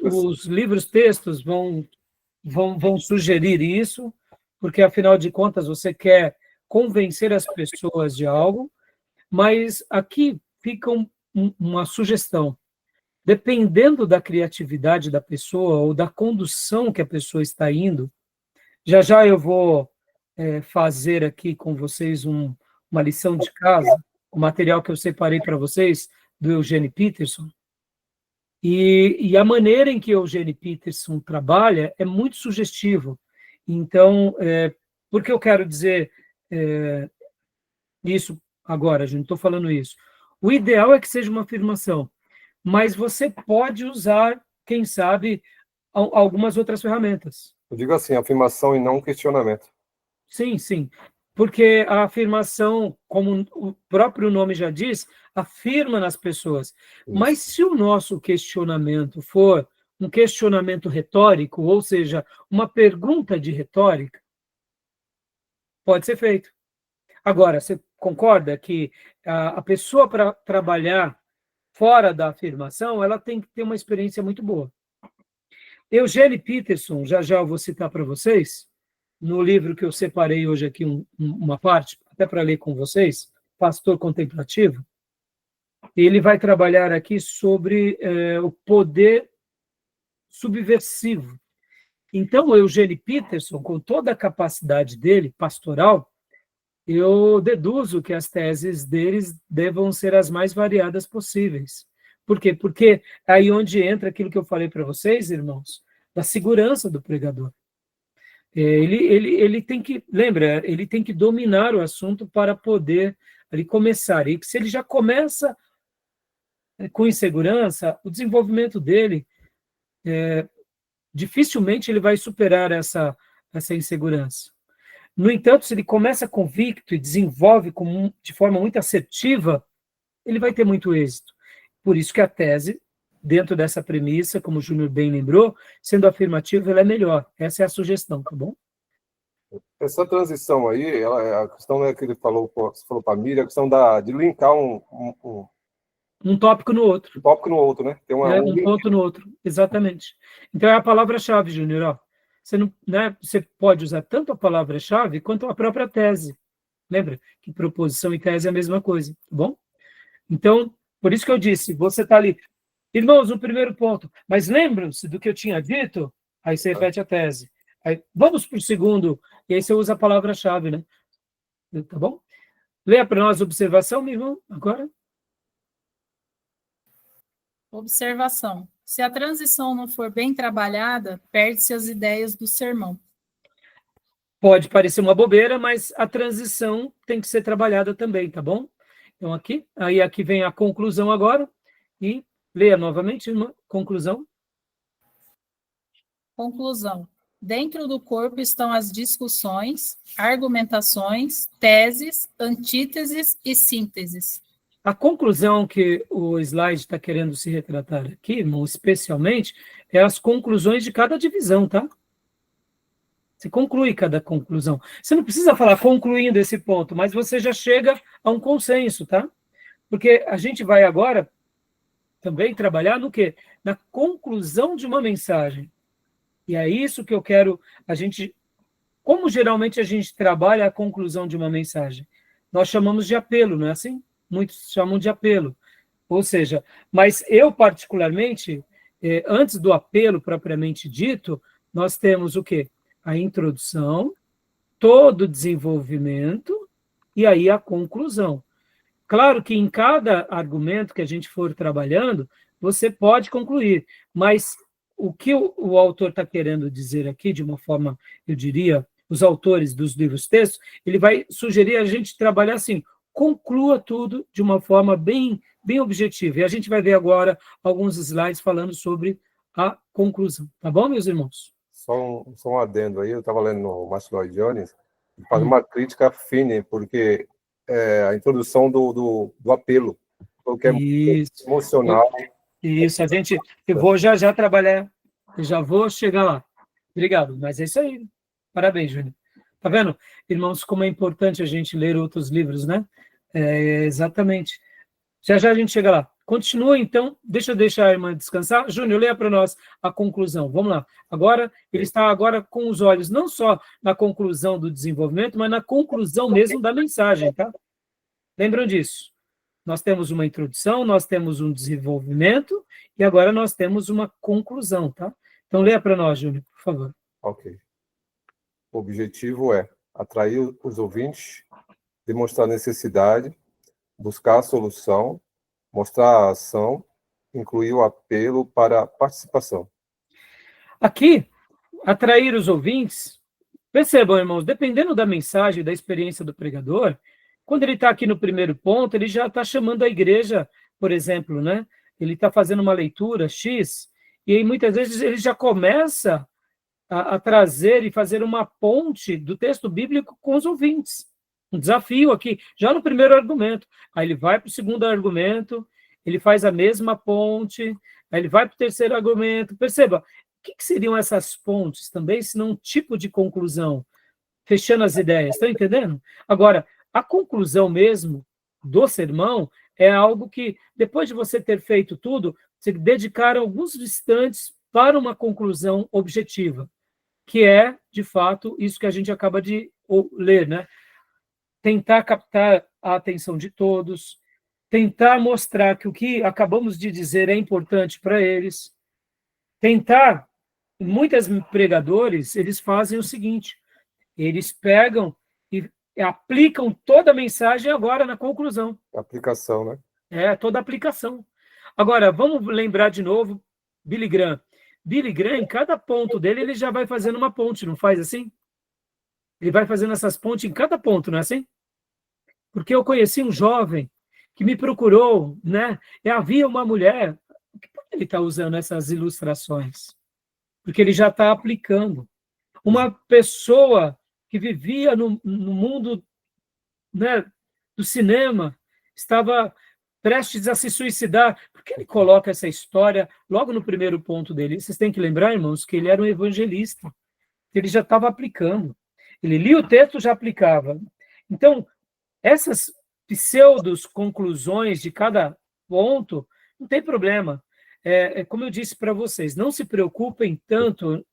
Os livros, textos vão sugerir isso, porque, afinal de contas, você quer convencer as pessoas de algo, mas aqui fica uma sugestão. Dependendo da criatividade da pessoa ou da condução que a pessoa está indo, já eu vou fazer aqui com vocês uma lição de casa, o material que eu separei para vocês, do Eugene Peterson, e a maneira em que o Eugene Peterson trabalha é muito sugestivo. Então, por que eu quero dizer isso agora, gente? Estou falando isso. O ideal é que seja uma afirmação, mas você pode usar, quem sabe, algumas outras ferramentas. Eu digo assim, afirmação e não questionamento. Sim, sim. Porque a afirmação, como o próprio nome já diz, afirma nas pessoas. Isso. Mas se o nosso questionamento for um questionamento retórico, ou seja, uma pergunta de retórica, pode ser feito. Agora, você concorda que a pessoa, para trabalhar fora da afirmação, ela tem que ter uma experiência muito boa. Eugene Peterson, já já eu vou citar para vocês, no livro que eu separei hoje aqui, uma parte, até para ler com vocês, Pastor Contemplativo, ele vai trabalhar aqui sobre o poder subversivo. Então, o Eugene Peterson, com toda a capacidade dele, pastoral, eu deduzo que as teses deles devam ser as mais variadas possíveis. Por quê? Porque é aí onde entra aquilo que eu falei para vocês, irmãos, da segurança do pregador. Ele tem que, lembra, ele tem que dominar o assunto para poder ali começar. E se ele já começa com insegurança, o desenvolvimento dele, dificilmente ele vai superar essa insegurança. No entanto, se ele começa convicto e desenvolve de forma muito assertiva, ele vai ter muito êxito. Por isso que a tese, dentro dessa premissa, como o Júnior bem lembrou, sendo afirmativa, ela é melhor. Essa é a sugestão, tá bom? Essa transição aí, a questão né, que ele falou, você falou para a Miriam, a questão de linkar um tópico no outro. Um tópico no outro, né? Tem um ponto no outro, exatamente. Então é a palavra-chave, Júnior. Ó. Você, não, né, você pode usar tanto a palavra-chave quanto a própria tese. Lembra que proposição e tese é a mesma coisa, tá bom? Então, por isso que eu disse, você está ali, irmãos, no primeiro ponto, mas lembram-se do que eu tinha dito? Aí você repete a tese. Aí, vamos para o segundo, e aí você usa a palavra-chave, né? Tá bom? Leia para nós a observação, meu irmão, agora. Observação. Se a transição não for bem trabalhada, perde-se as ideias do sermão. Pode parecer uma bobeira, mas a transição tem que ser trabalhada também, tá bom? Então, aqui vem a conclusão agora, e leia novamente uma conclusão. Conclusão. Dentro do corpo estão as discussões, argumentações, teses, antíteses e sínteses. A conclusão que o slide está querendo se retratar aqui, irmão, especialmente, é as conclusões de cada divisão, tá? Você conclui cada conclusão. Você não precisa falar concluindo esse ponto, mas você já chega a um consenso, tá? Porque a gente vai agora também trabalhar no quê? Na conclusão de uma mensagem. E é isso que eu quero, como geralmente a gente trabalha a conclusão de uma mensagem? Nós chamamos de apelo, não é assim? Muitos chamam de apelo. Ou seja, mas eu particularmente, antes do apelo propriamente dito, nós temos o quê? A introdução, todo o desenvolvimento e aí a conclusão. Claro que em cada argumento que a gente for trabalhando, você pode concluir, mas o que o autor está querendo dizer aqui, de uma forma, eu diria, os autores dos livros textos, ele vai sugerir a gente trabalhar assim, conclua tudo de uma forma bem objetiva. E a gente vai ver agora alguns slides falando sobre a conclusão. Tá bom, meus irmãos? Só um adendo aí, eu estava lendo no Martin Lloyd Jones, ele faz uma crítica fine, porque a introdução do apelo, porque é muito emocional. Isso, eu vou já trabalhar, eu já vou chegar lá. Obrigado, mas é isso aí. Parabéns, Júnior. Tá vendo, irmãos, como é importante a gente ler outros livros, né? Exatamente. Já a gente chega lá. Continua, então, deixa eu deixar a irmã descansar. Júnior, leia para nós a conclusão. Vamos lá. Agora, ele está agora com os olhos não só na conclusão do desenvolvimento, mas na conclusão mesmo da mensagem, tá? Lembram disso? Nós temos uma introdução, nós temos um desenvolvimento e agora nós temos uma conclusão, tá? Então, leia para nós, Júnior, por favor. Ok. O objetivo é atrair os ouvintes, demonstrar necessidade, buscar a solução, mostrar a ação, incluir o apelo para a participação. Aqui, atrair os ouvintes, percebam, irmãos, dependendo da mensagem, da experiência do pregador, quando ele está aqui no primeiro ponto, ele já está chamando a igreja, por exemplo, né? Ele está fazendo uma leitura X, e aí muitas vezes ele já começa a trazer e fazer uma ponte do texto bíblico com os ouvintes. Um desafio aqui, já no primeiro argumento. Aí ele vai para o segundo argumento, ele faz a mesma ponte, aí ele vai para o terceiro argumento. Perceba, o que seriam essas pontes também, se não um tipo de conclusão? Fechando as ideias, estão entendendo? Agora, a conclusão mesmo do sermão é algo que, depois de você ter feito tudo, você dedicar alguns instantes para uma conclusão objetiva, que é, de fato, isso que a gente acaba de ler, né? Tentar captar a atenção de todos, tentar mostrar que o que acabamos de dizer é importante para eles, tentar. Muitos pregadores, eles fazem o seguinte, eles pegam e aplicam toda a mensagem agora na conclusão. Aplicação, né? Toda a aplicação. Agora, vamos lembrar de novo, Billy Graham. Billy Graham, em cada ponto dele, ele já vai fazendo uma ponte, não faz assim? Ele vai fazendo essas pontes em cada ponto, não é assim? Porque eu conheci um jovem que me procurou, né? E havia uma mulher. Por que ele está usando essas ilustrações? Porque ele já está aplicando. Uma pessoa que vivia no mundo, né, do cinema, estava prestes a se suicidar. Por que ele coloca essa história logo no primeiro ponto dele? Vocês têm que lembrar, irmãos, que ele era um evangelista. Ele já estava aplicando. Ele lia o texto, já aplicava. Então, essas pseudos conclusões de cada ponto, não tem problema. Como eu disse para vocês, não se preocupem tanto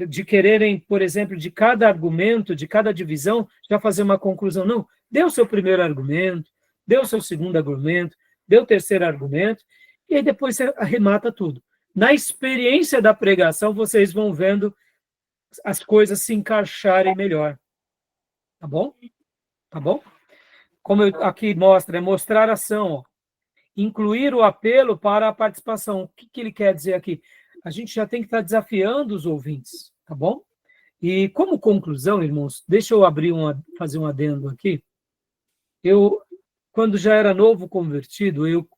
de quererem, por exemplo, de cada argumento, de cada divisão, já fazer uma conclusão. Não, dê o seu primeiro argumento, dê o seu segundo argumento, dê o terceiro argumento, e aí depois você arremata tudo. Na experiência da pregação, vocês vão vendo as coisas se encaixarem melhor. Tá bom? Tá bom? Como aqui mostra, é mostrar ação, ó. Incluir o apelo para a participação. O que ele quer dizer aqui? A gente já tem que estar desafiando os ouvintes, tá bom? E como conclusão, irmãos, deixa eu fazer um adendo aqui. Eu, quando já era novo convertido, eu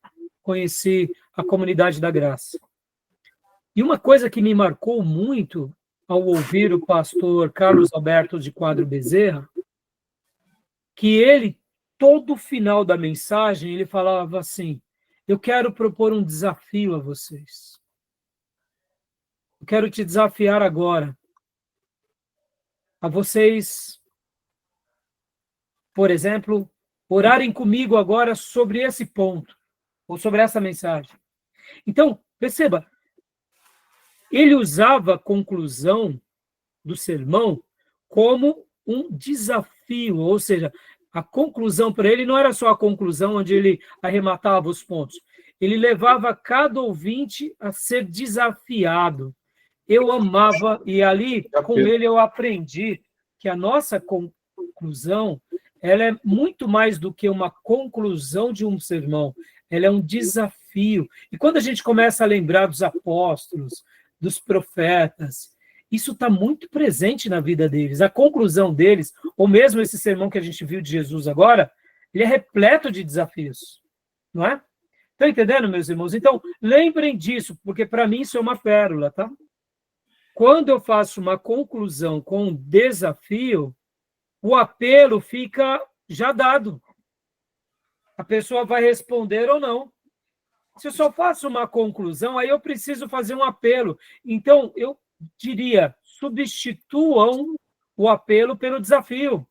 conheci a Comunidade da Graça. E uma coisa que me marcou muito ao ouvir o pastor Carlos Alberto de Quadro Bezerra, que ele, todo final da mensagem, ele falava assim: eu quero propor um desafio a vocês. Eu quero te desafiar agora a vocês, por exemplo, orarem comigo agora sobre esse ponto, ou sobre essa mensagem. Então, perceba, ele usava a conclusão do sermão como um desafio, ou seja, a conclusão para ele não era só a conclusão onde ele arrematava os pontos. Ele levava cada ouvinte a ser desafiado. Eu amava, e ali com ele eu aprendi que a nossa conclusão, ela é muito mais do que uma conclusão de um sermão, ela é um desafio. E quando a gente começa a lembrar dos apóstolos, dos profetas, isso está muito presente na vida deles. A conclusão deles, ou mesmo esse sermão que a gente viu de Jesus agora, ele é repleto de desafios, não é? Estão entendendo, meus irmãos? Então, lembrem disso, porque para mim isso é uma pérola, tá? Quando eu faço uma conclusão com um desafio, o apelo fica já dado. A pessoa vai responder ou não. Se eu só faço uma conclusão, aí eu preciso fazer um apelo. Então, eu diria, substituam o apelo pelo desafio,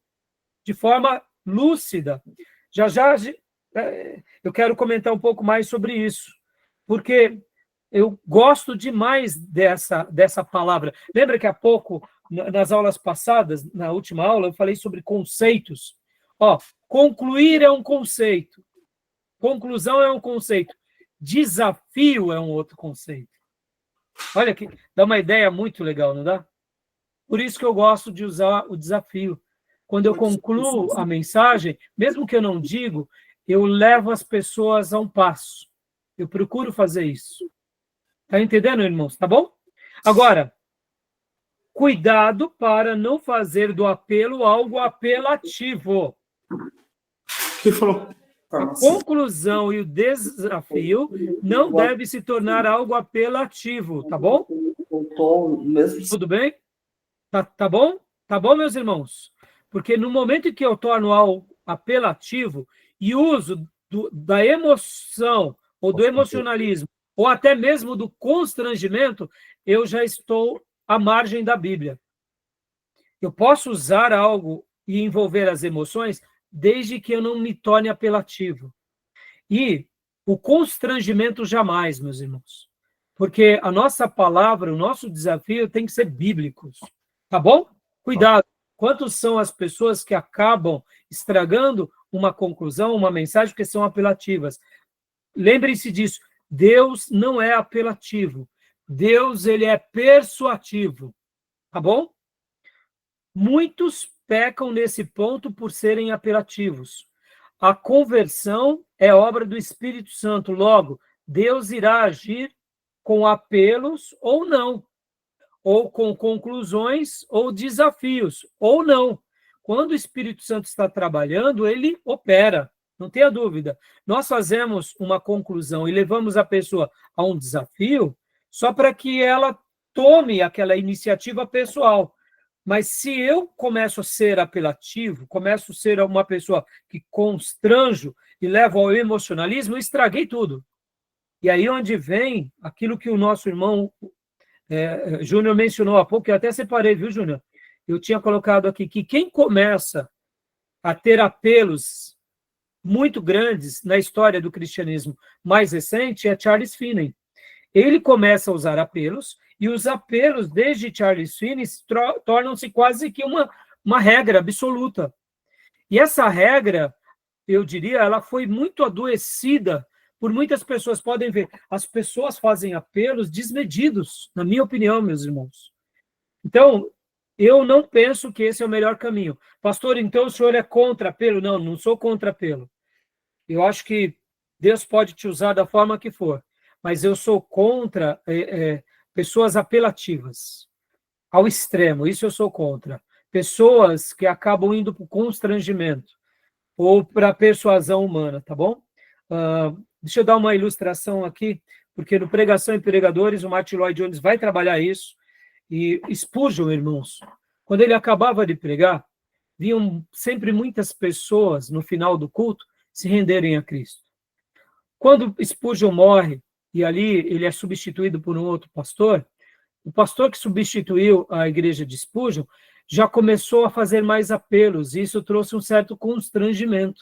de forma lúcida. Já eu quero comentar um pouco mais sobre isso, porque eu gosto demais dessa palavra. Lembra que há pouco, nas aulas passadas, na última aula, eu falei sobre conceitos. Concluir é um conceito, conclusão é um conceito, desafio é um outro conceito. Olha que dá uma ideia muito legal, não dá? Por isso que eu gosto de usar o desafio. Quando eu concluo a mensagem, mesmo que eu não digo, eu levo as pessoas a um passo. Eu procuro fazer isso. Está entendendo, irmãos? Tá bom? Agora, cuidado para não fazer do apelo algo apelativo. Que falou? A conclusão e o desafio não deve se tornar algo apelativo, tá bom? Tudo bem? Tá bom? Tá bom, meus irmãos? Porque no momento em que eu torno algo apelativo e uso da emoção ou do emocionalismo, ou até mesmo do constrangimento, eu já estou à margem da Bíblia. Eu posso usar algo e envolver as emoções desde que eu não me torne apelativo. E o constrangimento jamais, meus irmãos. Porque a nossa palavra, o nosso desafio tem que ser bíblicos, tá bom? Cuidado. Quantos são as pessoas que acabam estragando uma conclusão, uma mensagem, porque são apelativas? Lembrem-se disso. Deus não é apelativo. Deus, ele é persuativo, tá bom? Muitos pecam nesse ponto por serem apelativos. A conversão é obra do Espírito Santo. Logo, Deus irá agir com apelos ou não, ou com conclusões ou desafios, ou não. Quando o Espírito Santo está trabalhando, ele opera, não tenha dúvida. Nós fazemos uma conclusão e levamos a pessoa a um desafio só para que ela tome aquela iniciativa pessoal. Mas se eu começo a ser apelativo, começo a ser uma pessoa que constranjo e levo ao emocionalismo, eu estraguei tudo. E aí onde vem aquilo que o nosso irmão Júnior mencionou há pouco, eu até separei, viu, Júnior? Eu tinha colocado aqui que quem começa a ter apelos muito grandes na história do cristianismo mais recente é Charles Finney. Ele começa a usar apelos, e os apelos, desde Charles Finney, tornam-se quase que uma regra absoluta. E essa regra, eu diria, ela foi muito adoecida por muitas pessoas. Podem ver, as pessoas fazem apelos desmedidos, na minha opinião, meus irmãos. Então, eu não penso que esse é o melhor caminho. Pastor, então o senhor é contra apelo? Não, não sou contra apelo. Eu acho que Deus pode te usar da forma que for, mas eu sou contra pessoas apelativas, ao extremo, isso eu sou contra. Pessoas que acabam indo para o constrangimento ou para a persuasão humana, tá bom? Deixa eu dar uma ilustração aqui, porque no Pregação e Pregadores, o Martin Lloyd Jones vai trabalhar isso, e Spurgeon, irmãos, quando ele acabava de pregar, vinham sempre muitas pessoas, no final do culto, se renderem a Cristo. Quando Spurgeon morre, e ali ele é substituído por um outro pastor, o pastor que substituiu a igreja de Spurgeon já começou a fazer mais apelos, e isso trouxe um certo constrangimento.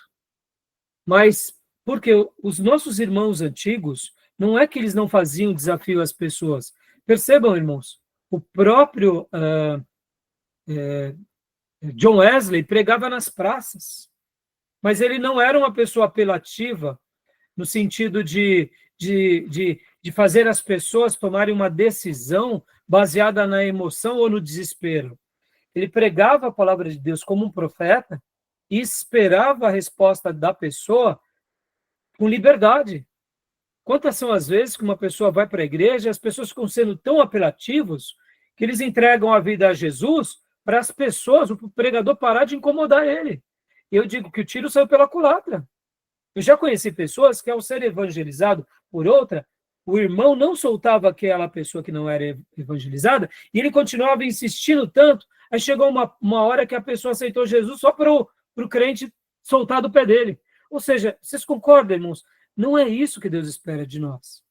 Mas, porque os nossos irmãos antigos, não é que eles não faziam desafio às pessoas. Percebam, irmãos, o próprio John Wesley pregava nas praças, mas ele não era uma pessoa apelativa, no sentido de fazer as pessoas tomarem uma decisão baseada na emoção ou no desespero. Ele pregava a palavra de Deus como um profeta e esperava a resposta da pessoa com liberdade. Quantas são as vezes que uma pessoa vai para a igreja e as pessoas ficam sendo tão apelativos que eles entregam a vida a Jesus para as pessoas, o pregador parar de incomodar ele. Eu digo que o tiro saiu pela culatra. Eu já conheci pessoas que, ao ser evangelizado por outra, o irmão não soltava aquela pessoa que não era evangelizada e ele continuava insistindo tanto, aí chegou uma hora que a pessoa aceitou Jesus só para o crente soltar do pé dele. Ou seja, vocês concordam, irmãos? Não é isso que Deus espera de nós.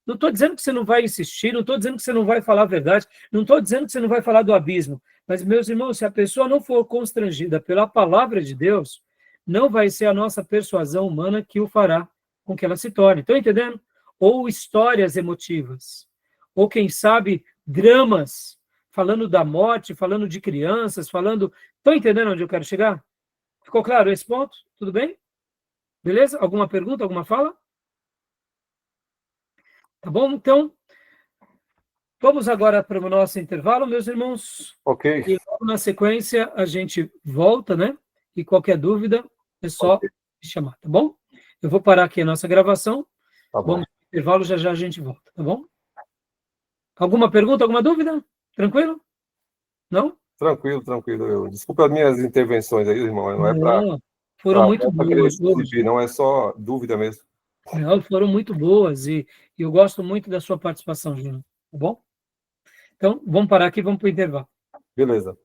Não estou dizendo que você não vai insistir, não estou dizendo que você não vai falar a verdade, não estou dizendo que você não vai falar do abismo, mas, meus irmãos, se a pessoa não for constrangida pela palavra de Deus, não vai ser a nossa persuasão humana que o fará com que ela se torne. Estão entendendo? Ou histórias emotivas, ou, quem sabe, dramas, falando da morte, falando de crianças, falando... Estão entendendo onde eu quero chegar? Ficou claro esse ponto? Tudo bem? Beleza? Alguma pergunta, alguma fala? Tá bom? Então, vamos agora para o nosso intervalo, meus irmãos. Ok. E logo na sequência a gente volta, né? E qualquer dúvida é só me chamar, tá bom? Eu vou parar aqui a nossa gravação. Tá bom. Vamos para o intervalo, já já a gente volta, tá bom? Alguma pergunta, alguma dúvida? Tranquilo? Não? Tranquilo. Desculpa as minhas intervenções aí, irmão. Não é para... Foram muito boas. Não é só dúvida mesmo. Não, foram muito boas e eu gosto muito da sua participação, Júnior. Tá bom? Então, vamos parar aqui e vamos para o intervalo. Beleza.